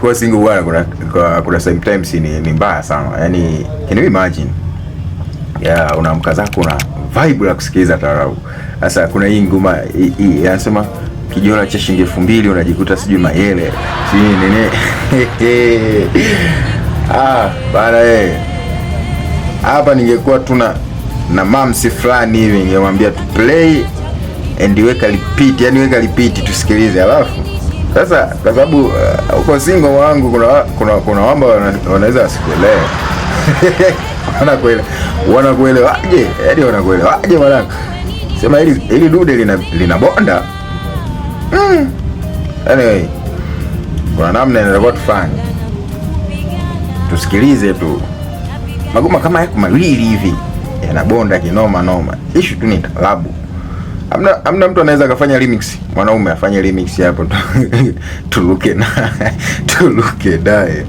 Kwa single bwana, kuna sometimes ni mbaya sana. Yaani can you imagine? Yeah, unaamka zako na vibe la kusikiliza taarabu. Sasa kuna hii ngoma anasema kijola cha shilingi 2000 unajikuta sijui mayele. Sijui nene. Bana hapa ningekuwa tuna na mamsi fulani hivi ningemwambia tu play and weka repeat, yani weka repeat tusikilize. Alafu sasa kwa sababu uko single wangu kuna wamba wanaweza wasikuelewe. Wanakuelewaje? Yaani wanakuelewaje mwanangu? Sema hili dude lina bonda. Anyway, kuna namna inatakiwa tufanye. Tusikilize tu. Magoma kama yako mawili hivi yanabonda kinoma noma. Issue tu ni talabu. Hamna mtu anaweza kufanya remix. Mwanaume afanye remix hapo. Tuluke naye.